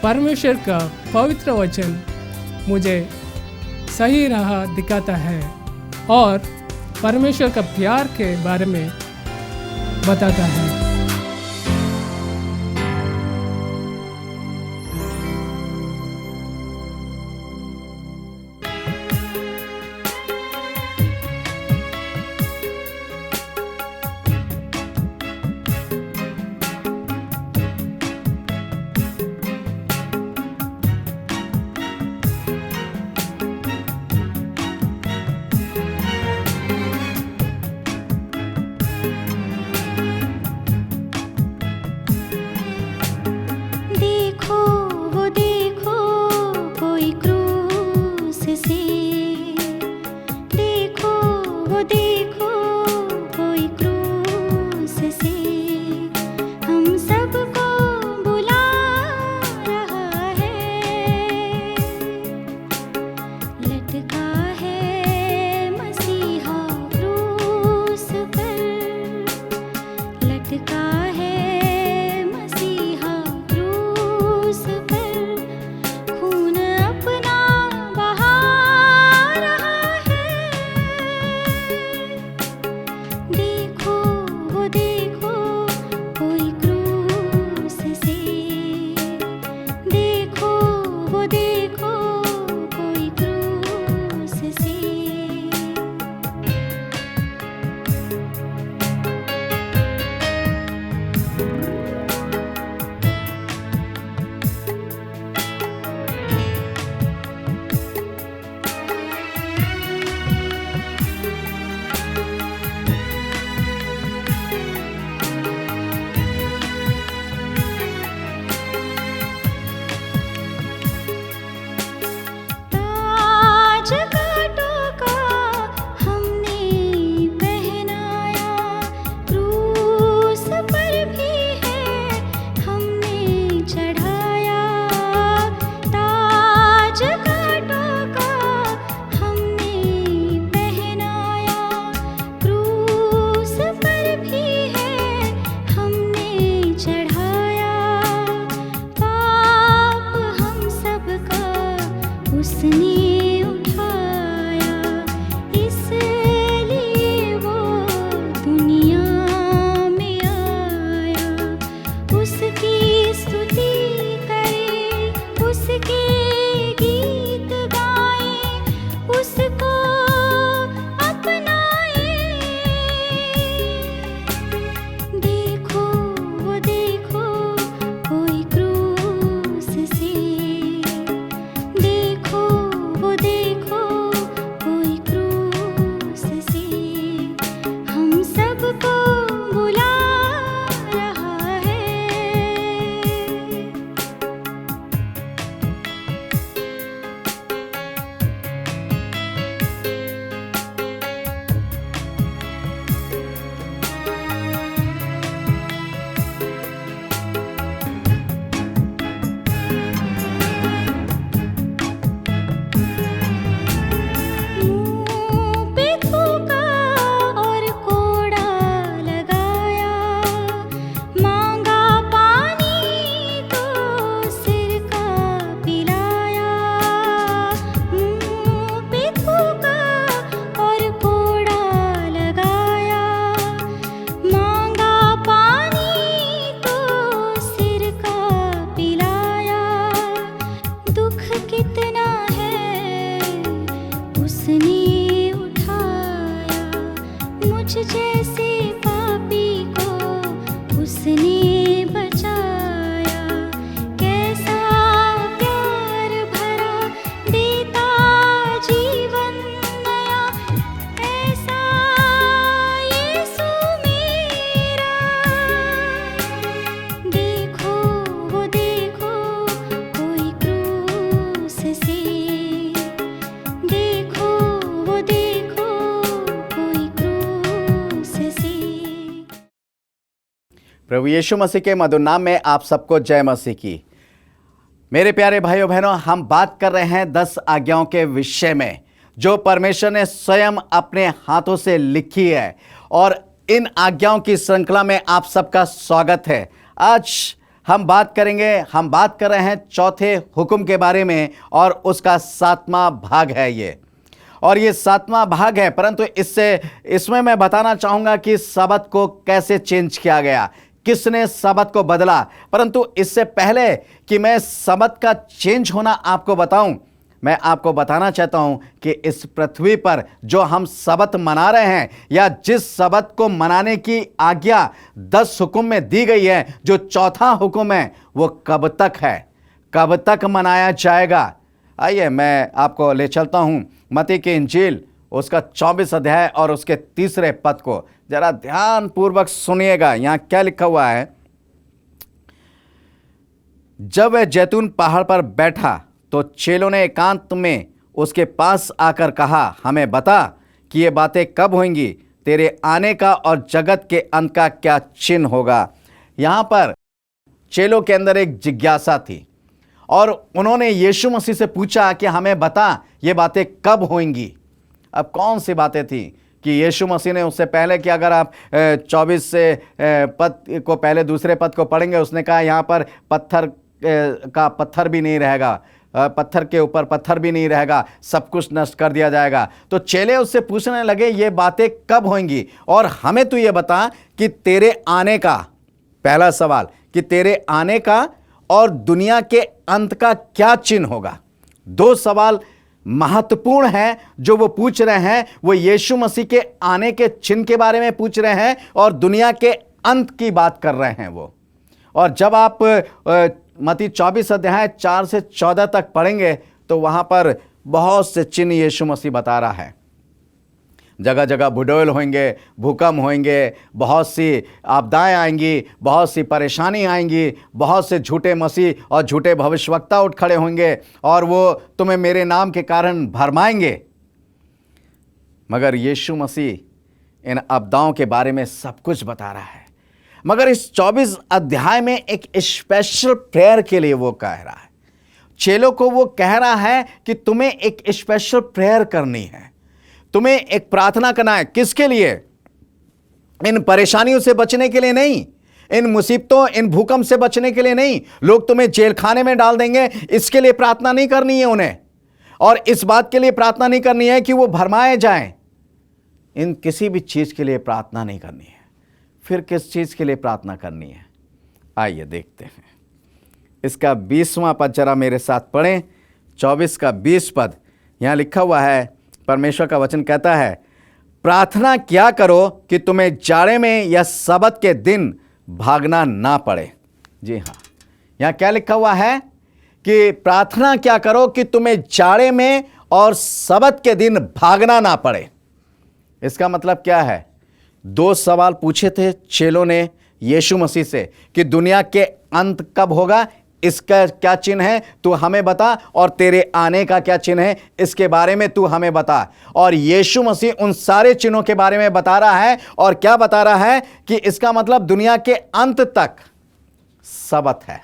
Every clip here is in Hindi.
परमेश्वर का पवित्र वचन मुझे सही राह दिखाता है और परमेश्वर का प्यार के बारे में बताता है। प्रभु यीशु मसीह के मधुर नाम में आप सबको जय मसीह की। मेरे प्यारे भाइयों बहनों, हम बात कर रहे हैं 10 आज्ञाओं के विषय में जो परमेश्वर ने स्वयं अपने हाथों से लिखी है, और इन आज्ञाओं की श्रृंखला में आप सबका स्वागत है। आज हम बात कर रहे हैं चौथे हुक्म के बारे में और उसका 7वां भाग है ये। और ये 7वां भाग है, परंतु इसमें मैं बताना चाहूंगा कि सबत को कैसे चेंज किया गया, किसने सबत को बदला। परंतु इससे पहले कि मैं सबत का चेंज होना आपको बताऊं, मैं आपको बताना चाहता हूं कि इस पृथ्वी पर जो हम सबत मना रहे हैं या जिस सबत को मनाने की आज्ञा 10 हुक्म में दी गई है, जो चौथा हुक्म है वो कब तक है, कब तक मनाया जाएगा। आइए मैं आपको ले चलता हूं मत्ती की इंजील उसका 24 अध्याय और उसके 3 पद को जरा ध्यान पूर्वक सुनिएगा। यहां क्या लिखा हुआ है, जब वह जैतून पहाड़ पर बैठा तो चेलों ने एकांत में उसके पास आकर कहा, हमें बता कि ये बातें कब होंगी, तेरे आने का और जगत के अंत का क्या चिन्ह होगा। यहां पर चेलों के अंदर एक जिज्ञासा थी और उन्होंने यीशु मसीह से पूछा कि हमें बता ये बातें कब होंगी। अब कौन सी बातें थी कि यीशु मसीह ने उससे पहले कि अगर आप 24 से पद को पहले दूसरे पद को पढ़ेंगे, उसने कहा यहाँ पर पत्थर का पत्थर भी नहीं रहेगा, पत्थर के ऊपर पत्थर भी नहीं रहेगा, सब कुछ नष्ट कर दिया जाएगा। तो चेले उससे पूछने लगे ये बातें कब होंगी और हमें तो ये बता कि तेरे आने का, पहला सवाल कि तेरे आने का और दुनिया के अंत का क्या चिन्ह होगा। 2 सवाल महत्वपूर्ण हैं जो वो पूछ रहे हैं। वो यीशु मसीह के आने के चिन्ह के बारे में पूछ रहे हैं और दुनिया के अंत की बात कर रहे हैं वो। और जब आप मत्ती 24 अध्याय 4 से 14 तक पढ़ेंगे तो वहां पर बहुत से चिन्ह यीशु मसीह बता रहा है। जगह जगह बुडोल होंगे, भूकंप होंगे, बहुत सी आपदाएं आएंगी, बहुत सी परेशानी आएंगी, बहुत से झूठे मसीह और झूठे भविष्यवक्ता उठ खड़े होंगे और वो तुम्हें मेरे नाम के कारण भरमाएंगे। मगर यीशु मसीह इन आपदाओं के बारे में सब कुछ बता रहा है। मगर इस 24 अध्याय में एक स्पेशल प्रेयर के लिए वो कह रहा है, चेलों को वो कह रहा है कि तुम्हें एक स्पेशल प्रेयर करनी है, तुम्हें एक प्रार्थना करना है। किसके लिए? इन परेशानियों से बचने के लिए नहीं, इन मुसीबतों, इन भूकंप से बचने के लिए नहीं, लोग तुम्हें जेल खाने में डाल देंगे, इसके लिए प्रार्थना नहीं करनी है उन्हें। और इस बात के लिए प्रार्थना नहीं करनी है कि वो भरमाए जाएं, इन किसी भी चीज के लिए प्रार्थना नहीं करनी है। फिर किस चीज के लिए प्रार्थना करनी है? आइए देखते हैं। इसका 20वां पद जरा मेरे साथ पढ़ें। 24 का 20 पद यहां लिखा हुआ है, परमेश्वर का वचन कहता है, प्रार्थना क्या करो कि तुम्हें जाड़े में या सबत के दिन भागना ना पड़े। जी हाँ, यहां क्या लिखा हुआ है कि प्रार्थना क्या करो कि तुम्हें जाड़े में और सबत के दिन भागना ना पड़े। इसका मतलब क्या है? 2 सवाल पूछे थे चेलों ने यीशु मसीह से कि दुनिया के अंत कब होगा, इसका क्या चिन्ह है तू हमें बता, और तेरे आने का क्या चिन्ह है इसके बारे में तू हमें बता। और यीशु मसीह उन सारे चिन्हों के बारे में बता रहा है। और क्या बता रहा है कि इसका मतलब दुनिया के अंत तक सबत है।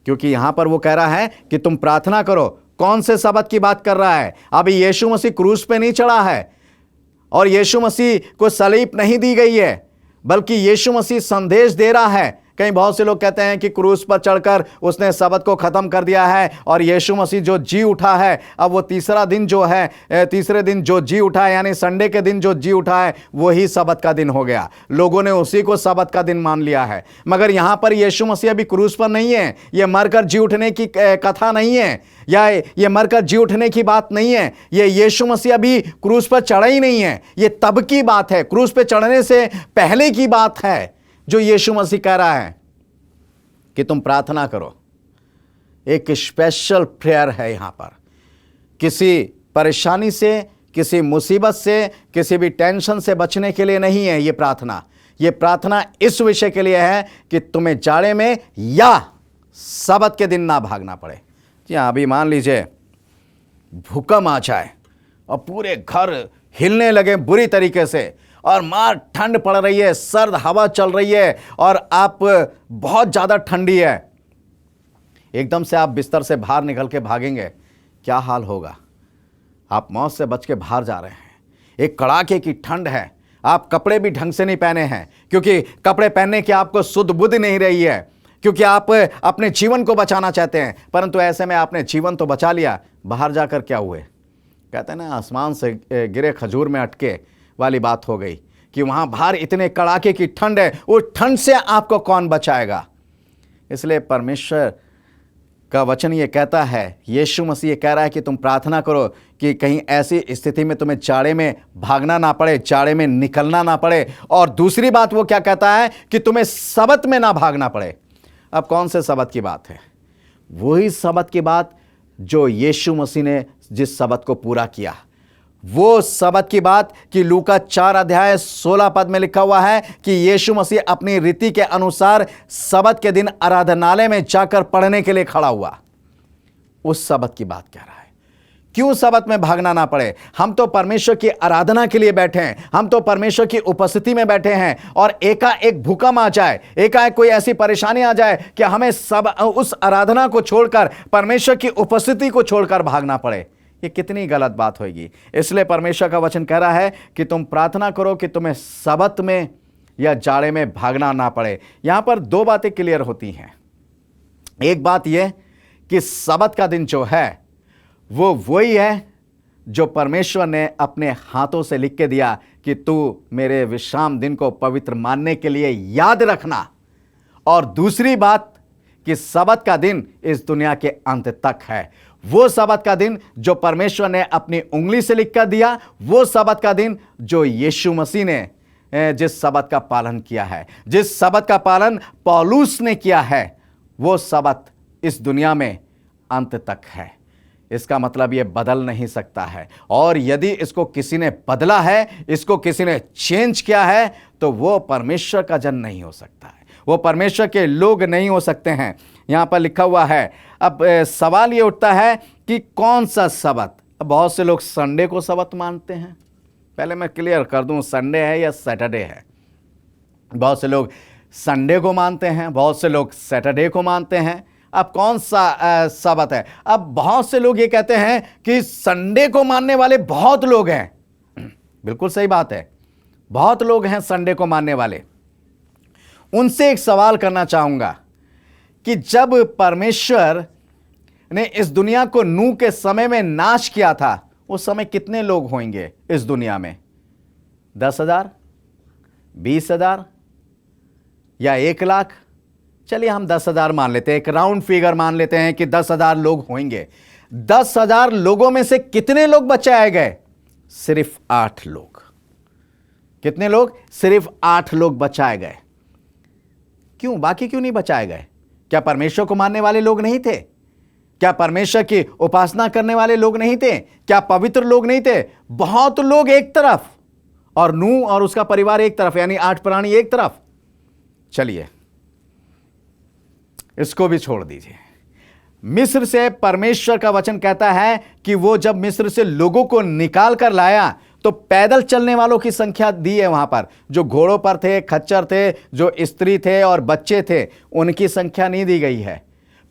क्योंकि यहां पर वो कह रहा है कि तुम प्रार्थना करो। कौन से सबत की बात कर रहा है? अभी यीशु मसीह क्रूस पे नहीं चढ़ा है और यीशु मसीह को सलीब नहीं दी गई है, बल्कि यीशु मसीह संदेश दे रहा है। कहीं बहुत से लोग कहते हैं कि क्रूस पर चढ़कर उसने सबत को खत्म कर दिया है और यीशु मसीह जो जी उठा है, अब वो तीसरे दिन जो जी उठा है, यानी संडे के दिन जो जी उठा है, वही सबत का दिन हो गया। लोगों ने उसी को सबत का दिन मान लिया है। मगर यहां पर यीशु मसीह अभी क्रूस पर नहीं है। ये मरकर जी उठने की कथा नहीं है, या ये मरकर जी उठने की बात नहीं है। ये यीशु मसीह अभी क्रूस पर चढ़ा ही नहीं है। ये तब की बात है, क्रूस पर चढ़ने से पहले की बात है, जो यीशु मसीह कह रहा है कि तुम प्रार्थना करो। एक स्पेशल प्रेयर है यहां पर। किसी परेशानी से, किसी मुसीबत से, किसी भी टेंशन से बचने के लिए नहीं है ये प्रार्थना। ये प्रार्थना इस विषय के लिए है कि तुम्हें जाड़े में या सबत के दिन ना भागना पड़े। जी हाँ, अभी मान लीजिए भूकंप आ जाए और पूरे घर हिलने लगे बुरी तरीके से और मार ठंड पड़ रही है, सर्द हवा चल रही है और आप बहुत ज़्यादा ठंडी है, एकदम से आप बिस्तर से बाहर निकल के भागेंगे, क्या हाल होगा? आप मौत से बच के बाहर जा रहे हैं, एक कड़ाके की ठंड है, आप कपड़े भी ढंग से नहीं पहने हैं क्योंकि कपड़े पहनने की आपको सुध बुध नहीं रही है, क्योंकि आप अपने जीवन को बचाना चाहते हैं, परंतु ऐसे में आपने जीवन तो बचा लिया, बाहर जाकर क्या हुए? कहते हैं ना, आसमान से गिरे खजूर में अटके वाली बात हो गई कि वहां बाहर इतने कड़ाके की ठंड है, उस ठंड से आपको कौन बचाएगा? इसलिए परमेश्वर का वचन ये कहता है, यीशु मसीह ये कह रहा है कि तुम प्रार्थना करो कि कहीं ऐसी स्थिति में तुम्हें जाड़े में भागना ना पड़े, जाड़े में निकलना ना पड़े। और दूसरी बात वो क्या कहता है कि तुम्हें सबत में ना भागना पड़े। अब कौन से सबत की बात है? वही सबत की बात जो यीशु मसीह ने जिस सबत को पूरा किया, वो सबत की बात कि लूका 4:16 में लिखा हुआ है कि यीशु मसीह अपनी रीति के अनुसार सबत के दिन आराधनालय में जाकर पढ़ने के लिए खड़ा हुआ। उस सबत की बात कह रहा है। क्यों सबत में भागना ना पड़े? हम तो परमेश्वर की आराधना के लिए बैठे हैं, हम तो परमेश्वर की उपस्थिति में बैठे हैं, और एकाएक भूकंप आ जाए, एकाएक कोई ऐसी परेशानी आ जाए कि हमें सब उस आराधना को छोड़कर, परमेश्वर की उपस्थिति को छोड़कर भागना पड़े। ये कितनी गलत बात होगी। इसलिए परमेश्वर का वचन कह रहा है कि तुम प्रार्थना करो कि तुम्हें सबत में या जाड़े में भागना ना पड़े। यहां पर दो बातें क्लियर होती हैं। एक बात यह कि सबत का दिन जो है वो वही है जो परमेश्वर ने अपने हाथों से लिख के दिया कि तू मेरे विश्राम दिन को पवित्र मानने के लिए याद रखना। और दूसरी बात कि सबत का दिन इस दुनिया के अंत तक है। वो सबत का दिन जो परमेश्वर ने अपनी उंगली से लिख कर दिया, वो सबत का दिन जो यीशु मसीह ने जिस सबत का पालन किया है, जिस सबत का पालन पौलुस ने किया है, वो सबत इस दुनिया में अंत तक है। इसका मतलब ये बदल नहीं सकता है, और यदि इसको किसी ने बदला है, इसको किसी ने चेंज किया है, तो वो परमेश्वर का जन नहीं हो सकता है, वो परमेश्वर के लोग नहीं हो सकते हैं। यहाँ पर लिखा हुआ है। अब सवाल ये उठता है कि कौन सा सबत? बहुत से लोग संडे को सबत मानते हैं। पहले मैं क्लियर कर दूं, संडे है या सैटरडे है। बहुत से लोग संडे को मानते हैं, बहुत से लोग सैटरडे को मानते हैं। अब कौन सा सबत है? अब बहुत से लोग ये कहते हैं कि संडे को मानने वाले बहुत लोग हैं। बिल्कुल सही बात है, बहुत लोग हैं संडे को मानने वाले। उनसे एक सवाल करना चाहूंगा कि जब परमेश्वर ने इस दुनिया को नूह के समय में नाश किया था, उस समय कितने लोग होंगे इस दुनिया में? 10,000, 20,000 या 1,00,000? चलिए हम 10,000 मान लेते हैं, एक राउंड फिगर मान लेते हैं कि 10,000 लोग होंगे। 10,000 लोगों में से कितने लोग बचाए गए? सिर्फ 8 लोग। कितने लोग? सिर्फ 8 लोग बचाए गए। क्यों? बाकी क्यों नहीं बचाए गए? क्या परमेश्वर को मानने वाले लोग नहीं थे? क्या परमेश्वर की उपासना करने वाले लोग नहीं थे? क्या पवित्र लोग नहीं थे? बहुत लोग एक तरफ और नूह और उसका परिवार एक तरफ, यानी 8 प्राणी एक तरफ। चलिए इसको भी छोड़ दीजिए। मिस्र से परमेश्वर का वचन कहता है कि वो जब मिस्र से लोगों को निकाल कर लाया तो पैदल चलने वालों की संख्या दी है। वहां पर जो घोड़ों पर थे, खच्चर थे, जो स्त्री थे और बच्चे थे, उनकी संख्या नहीं दी गई है।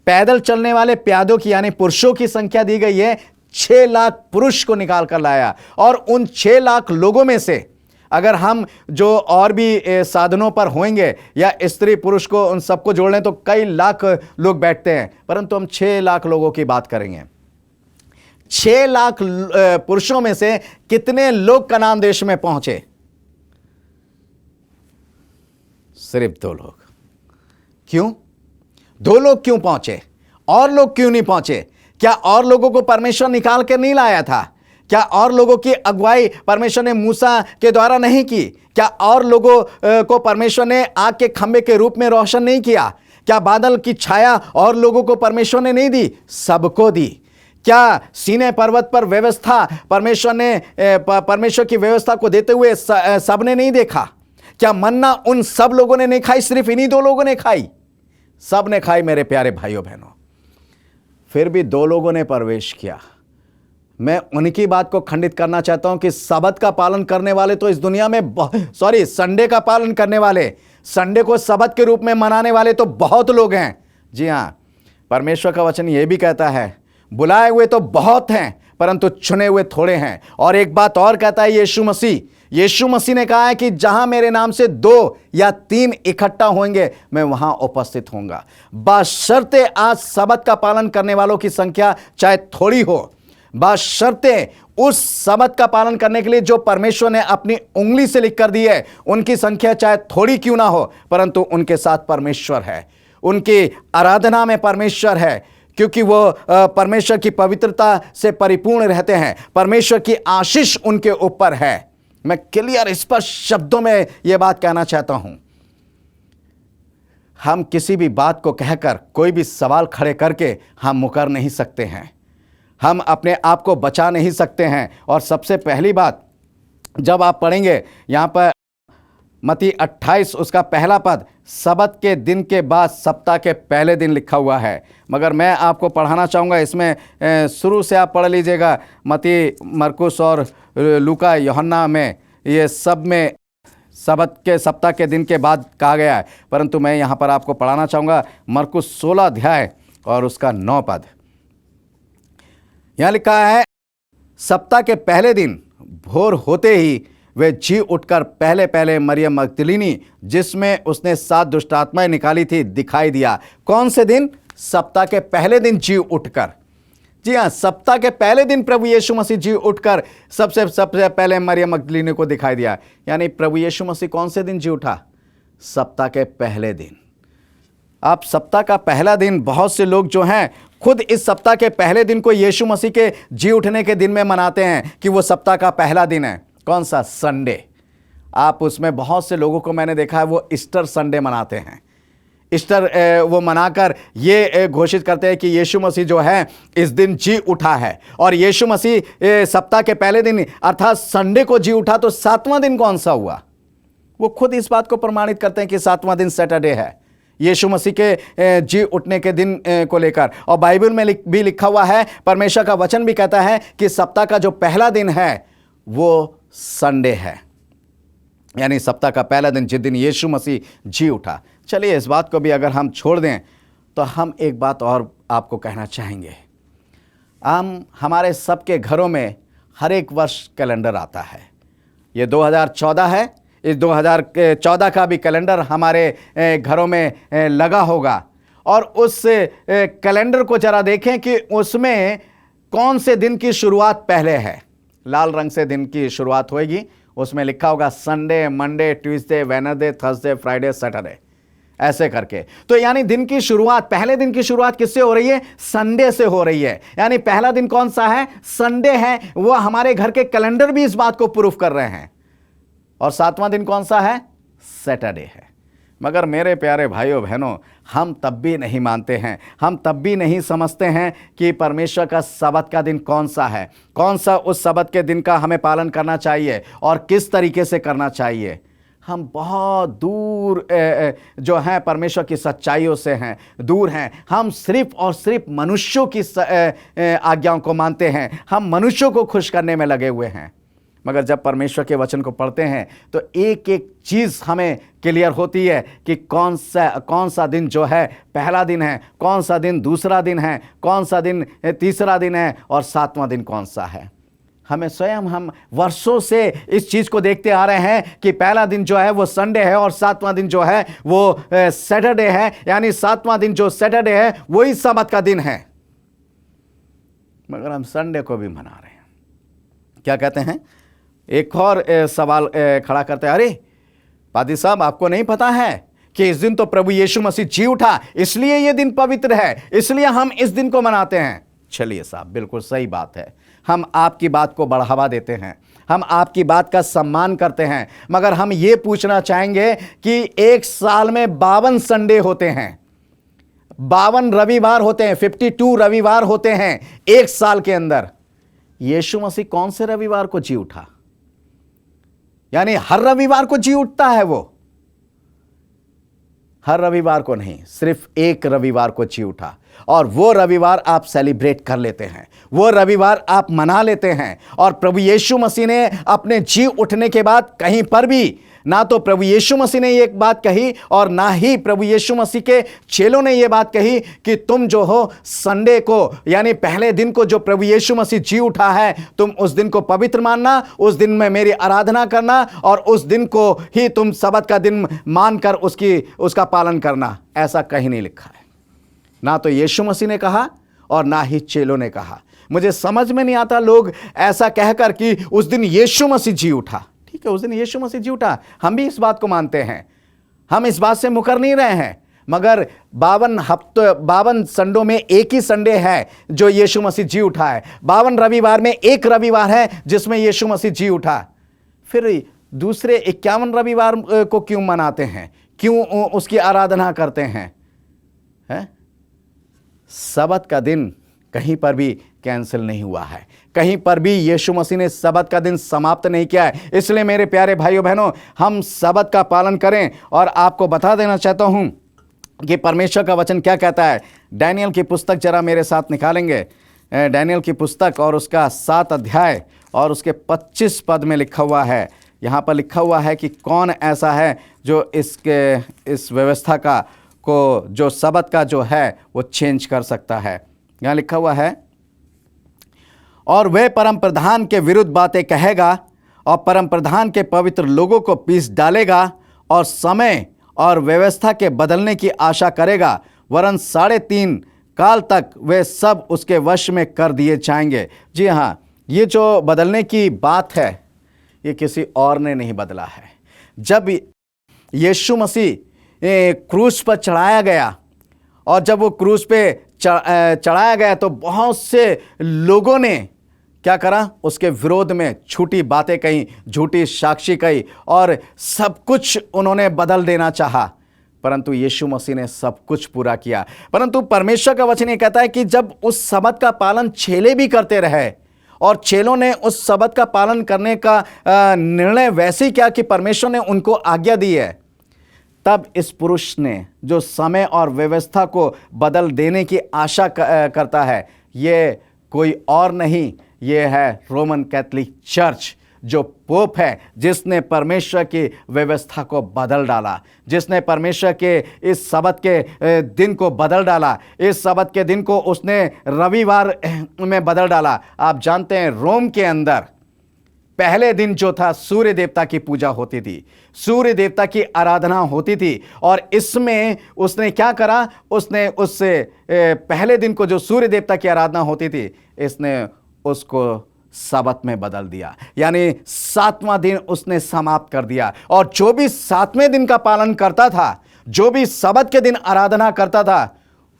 पैदल चलने वाले प्यादों की यानी पुरुषों की संख्या दी गई है। 6 लाख पुरुष को निकाल कर लाया, और उन 6 लाख लोगों में से अगर हम जो और भी साधनों पर होंगे या स्त्री पुरुष को उन सबको जोड़ लें तो कई लाख लोग बैठते हैं, परंतु हम 6 लाख लोगों की बात करेंगे। 6 लाख पुरुषों में से कितने लोग कनान देश में पहुंचे? सिर्फ 2 लोग। क्यों? 2 लोग क्यों पहुंचे? और लोग क्यों नहीं पहुंचे? क्या और लोगों को परमेश्वर निकाल कर नहीं लाया था? क्या और लोगों की अगुवाई परमेश्वर ने मूसा के द्वारा नहीं की? क्या और लोगों को परमेश्वर ने आग के खंभे के रूप में रोशन नहीं किया? क्या बादल की छाया और लोगों को परमेश्वर ने नहीं दी? सबको दी। क्या सीनै पर्वत पर व्यवस्था परमेश्वर ने परमेश्वर की व्यवस्था को देते हुए सबने नहीं देखा? क्या मन्ना उन सब लोगों ने नहीं खाई? सिर्फ इन्हीं 2 लोगों ने खाई? सब ने खाई मेरे प्यारे भाइयों बहनों। फिर भी 2 लोगों ने प्रवेश किया। मैं उनकी बात को खंडित करना चाहता हूं कि सबत का पालन करने वाले तो इस दुनिया में संडे का पालन करने वाले, संडे को सबत के रूप में मनाने वाले तो बहुत लोग हैं। जी हां, परमेश्वर का वचन यह भी कहता है बुलाए हुए तो बहुत हैं परंतु चुने हुए थोड़े हैं। और एक बात और कहता है यीशु मसीह यीशु मसीह ने कहा है कि जहां मेरे नाम से 2 या 3 इकट्ठा होंगे मैं वहां उपस्थित होऊंगा। बशर्ते आज सबत का पालन करने वालों की संख्या चाहे थोड़ी हो, बशर्ते उस सबत का पालन करने के लिए जो परमेश्वर ने अपनी उंगली से लिख कर दी है उनकी संख्या चाहे थोड़ी क्यों ना हो, परंतु उनके साथ परमेश्वर है, उनकी आराधना में परमेश्वर है, क्योंकि वो परमेश्वर की पवित्रता से परिपूर्ण रहते हैं। परमेश्वर की आशीष उनके ऊपर है। मैं क्लियर स्पष्ट शब्दों में यह बात कहना चाहता हूं। हम किसी भी बात को कहकर कोई भी सवाल खड़े करके हम मुकर नहीं सकते हैं, हम अपने आप को बचा नहीं सकते हैं। और सबसे पहली बात, जब आप पढ़ेंगे यहां पर मत्ती 28 उसका पहला पद, सबत के दिन के बाद सप्ताह के पहले दिन लिखा हुआ है। मगर मैं आपको पढ़ाना चाहूँगा, इसमें शुरू से आप पढ़ लीजिएगा। मत्ती, मरकुस और लूका, यूहन्ना में ये सब में सबत के सप्ताह के दिन के बाद कहा गया है, परंतु मैं यहाँ पर आपको पढ़ाना चाहूँगा मरकुस 16 अध्याय और उसका 9 पद। यहाँ लिखा है, सप्ताह के पहले दिन भोर होते ही वे जी उठकर पहले पहले मरियम मगदलीनी, जिसमें उसने 7 दुष्ट आत्माएं निकाली थी, दिखाई दिया। कौन से दिन? सप्ताह के पहले दिन जी उठकर। जी हाँ, सप्ताह के पहले दिन प्रभु यीशु मसीह जी उठकर सबसे पहले मरियम मगदलीनी को दिखाई दिया। यानी प्रभु यीशु मसीह कौन से दिन जी उठा? सप्ताह के पहले दिन। आप सप्ताह का पहला दिन, बहुत से लोग जो हैं खुद इस सप्ताह के पहले दिन को यीशु मसीह के जी उठने के दिन में मनाते हैं कि वो सप्ताह का पहला दिन है। कौन सा? संडे। आप उसमें बहुत से लोगों को मैंने देखा है वो ईस्टर संडे मनाते हैं। ईस्टर वो मनाकर ये घोषित करते हैं कि यीशु मसीह जो है इस दिन जी उठा है। और यीशु मसीह सप्ताह के पहले दिन अर्थात संडे को जी उठा, तो 7वां दिन कौन सा हुआ? वो खुद इस बात को प्रमाणित करते हैं कि 7वां दिन सैटरडे है, यीशु मसीह के जी उठने के दिन को लेकर। और बाइबल में भी लिखा हुआ है, परमेश्वर का वचन भी कहता है कि सप्ताह का जो पहला दिन है वो संडे है, यानी सप्ताह का पहला दिन जिस दिन यीशु मसीह जी उठा। चलिए, इस बात को भी अगर हम छोड़ दें तो हम एक बात और आपको कहना चाहेंगे। हमारे सबके घरों में हर एक वर्ष कैलेंडर आता है। ये 2014 है, इस 2014 का भी कैलेंडर हमारे घरों में लगा होगा। और उस कैलेंडर को जरा देखें कि उसमें कौन से दिन की शुरुआत पहले है। लाल रंग से दिन की शुरुआत होगी, उसमें लिखा होगा Sunday, Monday, Tuesday, Wednesday, Thursday, Friday, Saturday, ऐसे करके। तो यानी दिन की शुरुआत, पहले दिन की शुरुआत किससे हो रही है? संडे से हो रही है। यानी पहला दिन कौन सा है? संडे है। वो हमारे घर के कैलेंडर भी इस बात को प्रूफ कर रहे हैं। और 7वां दिन कौन सा है? सैटरडे है। मगर मेरे प्यारे भाइयों बहनों, हम तब भी नहीं मानते हैं, हम तब भी नहीं समझते हैं कि परमेश्वर का सबत का दिन कौन सा है, कौन सा उस सबत के दिन का हमें पालन करना चाहिए और किस तरीके से करना चाहिए। हम बहुत दूर जो हैं परमेश्वर की सच्चाइयों से हैं, दूर हैं। हम सिर्फ और सिर्फ मनुष्यों की आज्ञाओं को मानते हैं, हम मनुष्यों को खुश करने में लगे हुए हैं। मगर जब परमेश्वर के वचन को पढ़ते हैं तो एक एक चीज़ हमें क्लियर होती है कि कौन सा दिन जो है पहला दिन है, कौन सा दिन दूसरा दिन है, कौन सा दिन तीसरा दिन है और 7वां दिन कौन सा है। हम वर्षों से इस चीज़ को देखते आ रहे हैं कि पहला दिन जो है वो संडे है और 7वां दिन जो है वो सैटरडे है। यानी 7वां दिन जो सैटरडे है वही सबत का दिन है, मगर हम संडे को भी मना रहे हैं। क्या कहते हैं? एक और सवाल खड़ा करते हैं, अरे पादी साहब, आपको नहीं पता है कि इस दिन तो प्रभु यीशु मसीह जी उठा, इसलिए ये दिन पवित्र है, इसलिए हम इस दिन को मनाते हैं। चलिए साहब, बिल्कुल सही बात है। हम आपकी बात को बढ़ावा देते हैं, हम आपकी बात का सम्मान करते हैं, मगर हम ये पूछना चाहेंगे कि एक साल में 52 संडे होते हैं, 52 रविवार होते हैं, 52 रविवार होते हैं एक साल के अंदर। यीशु मसीह कौन से रविवार को जी उठा? यानी हर रविवार को जी उठता है वो? हर रविवार को नहीं, सिर्फ एक रविवार को जी उठा। और वो रविवार आप सेलिब्रेट कर लेते हैं, वो रविवार आप मना लेते हैं। और प्रभु यीशु मसीह ने अपने जी उठने के बाद कहीं पर भी ना तो प्रभु यीशु मसीह ने ये बात कही और ना ही प्रभु यीशु मसीह के चेलों ने ये बात कही कि तुम जो हो संडे को यानी पहले दिन को जो प्रभु यीशु मसीह जी उठा है, तुम उस दिन को पवित्र मानना, उस दिन में मेरी आराधना करना और उस दिन को ही तुम सबत का दिन मानकर उसका पालन करना। ऐसा कहीं नहीं लिखा है। ना तो यीशु मसीह ने कहा और ना ही चेलों ने कहा। मुझे समझ में नहीं आता लोग ऐसा कहकर कि उस दिन यीशु मसीह जी उठा। ठीक है, उस दिन यीशु मसीह जी उठा, हम भी इस बात को मानते हैं, हम इस बात से मुकर नहीं रहे हैं। मगर 52 संडों में एक ही संडे है जो यीशु मसीह जी उठा है। 52 रविवार में एक रविवार है जिसमें यीशु मसीह जी उठा। फिर दूसरे 51 रविवार को क्यों मनाते हैं, क्यों उसकी आराधना करते हैं? सबत का दिन कहीं पर भी कैंसिल नहीं हुआ है, कहीं पर भी यीशु मसीह ने सबत का दिन समाप्त नहीं किया है। इसलिए मेरे प्यारे भाइयों बहनों, हम सबत का पालन करें। और आपको बता देना चाहता हूं कि परमेश्वर का वचन क्या कहता है। डैनियल की पुस्तक जरा मेरे साथ निकालेंगे। डैनियल की पुस्तक और उसका 7 अध्याय और उसके 25 पद में लिखा हुआ है। यहाँ पर लिखा हुआ है कि कौन ऐसा है जो इस व्यवस्था को जो सबत का जो है वो चेंज कर सकता है। यहाँ लिखा हुआ है, और वह परम प्रधान के विरुद्ध बातें कहेगा और परम प्रधान के पवित्र लोगों को पीस डालेगा और समय और व्यवस्था के बदलने की आशा करेगा, वरन 3.5 काल तक वे सब उसके वश में कर दिए जाएंगे। जी हाँ, ये जो बदलने की बात है ये किसी और ने नहीं बदला है। जब यीशु मसीह क्रूस पर चढ़ाया गया और जब वो क्रूस पे चढ़ाया गया तो बहुत से लोगों ने क्या करा, उसके विरोध में झूठी बातें कही, झूठी साक्षी कही और सब कुछ उन्होंने बदल देना चाहा। परंतु यीशु मसीह ने सब कुछ पूरा किया। परंतु परमेश्वर का वचन ये कहता है कि जब उस सबत का पालन चेले भी करते रहे और चेलों ने उस सबत का पालन करने का निर्णय वैसे ही किया कि परमेश्वर ने उनको आज्ञा दी है, तब इस पुरुष ने जो समय और व्यवस्था को बदल देने की आशा करता है, ये कोई और नहीं, ये है रोमन कैथोलिक चर्च, जो पोप है, जिसने परमेश्वर की व्यवस्था को बदल डाला, जिसने परमेश्वर के इस सबत के दिन को बदल डाला। इस सबत के दिन को उसने रविवार में बदल डाला। आप जानते हैं रोम के अंदर पहले दिन जो था सूर्य देवता की पूजा होती थी, सूर्य देवता की आराधना होती थी। और इसमें उसने क्या करा, उसने उससे पहले दिन को जो सूर्य देवता की आराधना होती थी, इसने उसको सबत में बदल दिया, यानी 7वां दिन उसने समाप्त कर दिया। और जो भी 7वें दिन का पालन करता था, जो भी सबत के दिन आराधना करता था,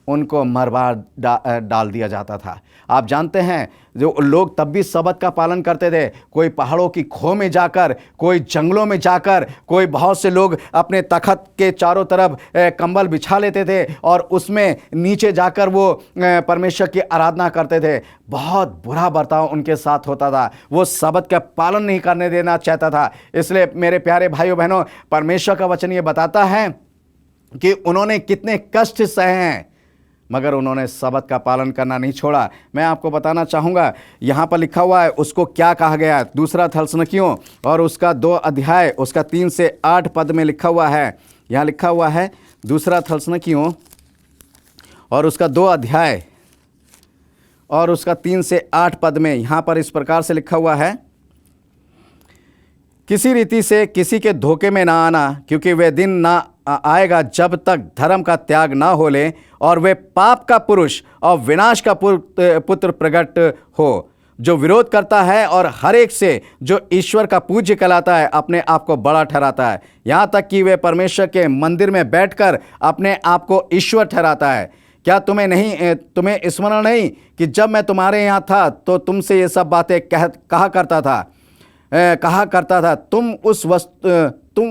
उनको मरवा डाल दिया जाता था। आप जानते हैं जो लोग तब भी सबत का पालन करते थे, कोई पहाड़ों की खो में जाकर, कोई जंगलों में जाकर, कोई बहुत से लोग अपने तखत के चारों तरफ कंबल बिछा लेते थे और उसमें नीचे जाकर वो परमेश्वर की आराधना करते थे। बहुत बुरा बर्ताव उनके साथ होता था, वो सबत का पालन नहीं करने देना चाहता था। इसलिए मेरे प्यारे भाइयों बहनों, परमेश्वर का वचन ये बताता है कि उन्होंने कितने कष्ट सहे हैं, मगर उन्होंने सबत का पालन करना नहीं छोड़ा। मैं आपको बताना चाहूँगा, यहाँ पर लिखा हुआ है उसको क्या कहा गया। 2 थस्सलुनीकियों और उसका 2 अध्याय उसका 3 से 8 पद में लिखा हुआ है। यहाँ लिखा हुआ है 2 थस्सलुनीकियों और उसका 2 अध्याय और उसका 3 से 8 पद में यहाँ पर इस प्रकार से लिखा हुआ है, किसी रीति से किसी के धोखे में ना आना, क्योंकि वह दिन ना आएगा जब तक धर्म का त्याग ना हो ले और वे पाप का पुरुष और विनाश का पुत्र प्रकट हो, जो विरोध करता है और हर एक से जो ईश्वर का पूज्य कहलाता है अपने आप को बड़ा ठहराता है, यहाँ तक कि वे परमेश्वर के मंदिर में बैठकर अपने आप को ईश्वर ठहराता है। क्या तुम्हें स्मरण नहीं कि जब मैं तुम्हारे यहाँ था तो तुमसे ये सब बातें कहा करता था। तुम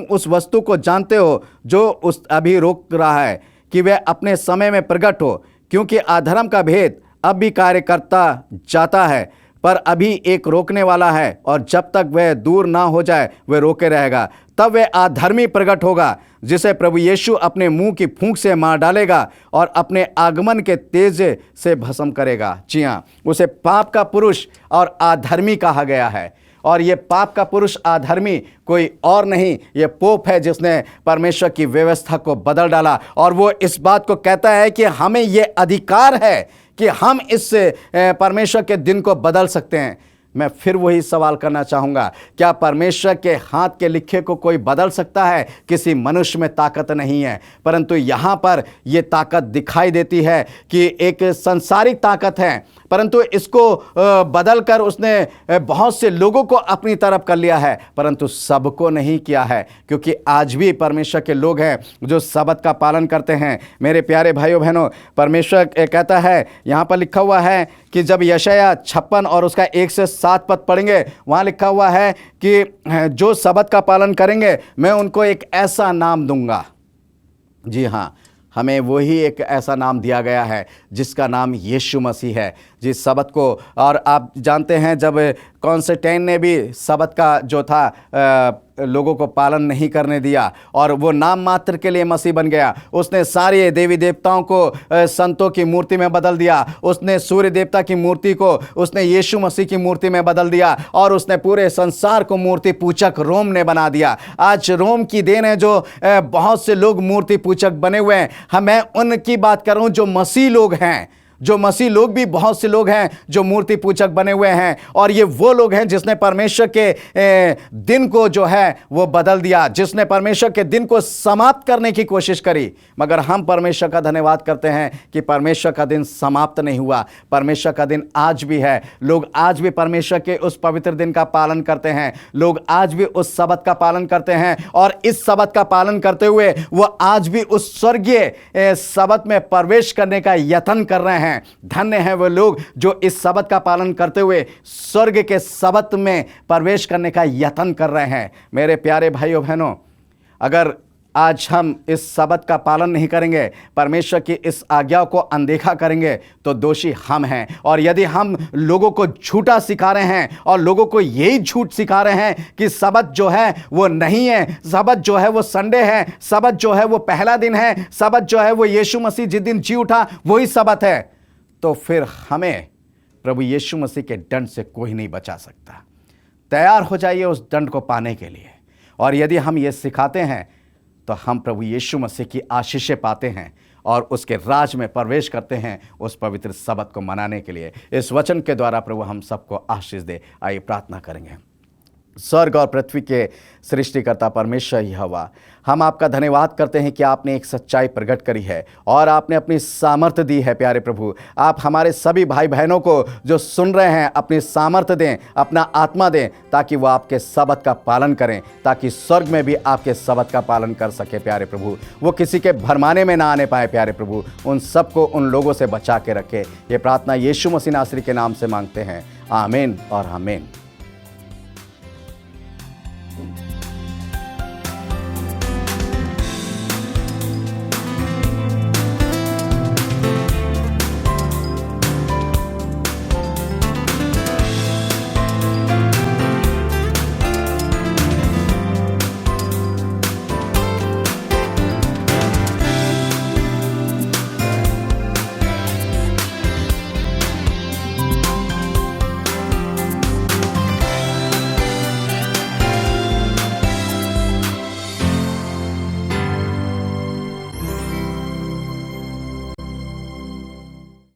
उस वस्तु को जानते हो जो उस अभी रोक रहा है कि वह अपने समय में प्रकट हो, क्योंकि अधर्म का भेद अब भी कार्य करता जाता है, पर अभी एक रोकने वाला है और जब तक वह दूर ना हो जाए वह रोके रहेगा। तब वह अधर्मी प्रकट होगा, जिसे प्रभु यीशु अपने मुंह की फूंक से मार डालेगा और अपने आगमन के तेज से भस्म करेगा। जी हाँ, उसे पाप का पुरुष और अधर्मी कहा गया है। और ये पाप का पुरुष अधर्मी कोई और नहीं, ये पोप है जिसने परमेश्वर की व्यवस्था को बदल डाला। और वो इस बात को कहता है कि हमें ये अधिकार है कि हम इस परमेश्वर के दिन को बदल सकते हैं। मैं फिर वही सवाल करना चाहूँगा, क्या परमेश्वर के हाथ के लिखे को कोई बदल सकता है? किसी मनुष्य में ताकत नहीं है, परंतु यहाँ पर यह ताकत दिखाई देती है कि एक संसारिक ताकत है, परंतु इसको बदल कर उसने बहुत से लोगों को अपनी तरफ कर लिया है, परंतु सबको नहीं किया है। क्योंकि आज भी परमेश्वर के लोग हैं जो सबत का पालन करते हैं। मेरे प्यारे भाइयों बहनों, परमेश्वर कहता है, यहाँ पर लिखा हुआ है कि जब यशायाह 56 और उसका 1 से 7 पद पढ़ेंगे, वहाँ लिखा हुआ है कि जो सबत का पालन करेंगे मैं उनको एक ऐसा नाम दूंगा। जी हाँ, हमें वही एक ऐसा नाम दिया गया है जिसका नाम यीशु मसीह है। जिस सबत को, और आप जानते हैं जब कॉन्स्टेंटाइन ने भी सबत का जो था लोगों को पालन नहीं करने दिया और वो नाम मात्र के लिए मसीह बन गया। उसने सारे देवी देवताओं को संतों की मूर्ति में बदल दिया। उसने सूर्य देवता की मूर्ति को उसने यीशु मसीह की मूर्ति में बदल दिया और उसने पूरे संसार को मूर्ति पूजक रोम ने बना दिया। आज रोम की देन है जो बहुत से लोग मूर्ति पूजक बने हुए हैं। मैं उनकी बात कर रहा हूं जो मसीह लोग हैं। जो मसीह लोग भी बहुत से लोग हैं जो मूर्ति पूजक बने हुए हैं, और ये वो लोग हैं जिसने परमेश्वर के दिन को जो है वो बदल दिया, जिसने परमेश्वर के दिन को समाप्त करने की कोशिश करी। मगर हम परमेश्वर का धन्यवाद करते हैं कि परमेश्वर का दिन समाप्त नहीं हुआ, परमेश्वर का दिन आज भी है। लोग आज भी परमेश्वर के उस पवित्र दिन का पालन करते हैं, लोग आज भी उस सबत का पालन करते हैं, और इस सबत का पालन करते हुए वो आज भी उस स्वर्गीय सबत में प्रवेश करने का यत्न कर रहे हैं। धन्य हैं वो लोग जो इस सबत का पालन करते हुए स्वर्ग के सबत में प्रवेश करने का यत्न कर रहे हैं। मेरे प्यारे भाइयों बहनों, अगर आज हम इस सबत का पालन नहीं करेंगे, परमेश्वर की इस आज्ञा को अनदेखा करेंगे, तो दोषी हम हैं। और यदि हम लोगों को झूठा सिखा रहे हैं और लोगों को यही झूठ सिखा रहे हैं कि सबत जो है वो नहीं है, सबत जो है वो संडे है, सबत जो है वो पहला दिन है, सबत जो है वो यीशु मसीह जिस दिन जी उठा वही सबत है, तो फिर हमें प्रभु यीशु मसीह के दंड से कोई नहीं बचा सकता। तैयार हो जाइए उस दंड को पाने के लिए। और यदि हम ये सिखाते हैं तो हम प्रभु यीशु मसीह की आशीषें पाते हैं और उसके राज में प्रवेश करते हैं उस पवित्र सबत को मनाने के लिए। इस वचन के द्वारा प्रभु हम सबको आशीष दे। आइए प्रार्थना करेंगे। स्वर्ग और पृथ्वी के सृष्टिकर्ता परमेश्वर यहोवा, हम आपका धन्यवाद करते हैं कि आपने एक सच्चाई प्रकट करी है और आपने अपनी सामर्थ्य दी है। प्यारे प्रभु, आप हमारे सभी भाई बहनों को जो सुन रहे हैं अपनी सामर्थ्य दें, अपना आत्मा दें, ताकि वो आपके सबत का पालन करें, ताकि स्वर्ग में भी आपके सबत का पालन कर सके। प्यारे प्रभु, वो किसी के भरमाने में ना आने पाए। प्यारे प्रभु, उन सबको उन लोगों से बचा के रखे। ये प्रार्थना यीशु मसीह नासरी के नाम से मांगते हैं। आमीन और आमीन।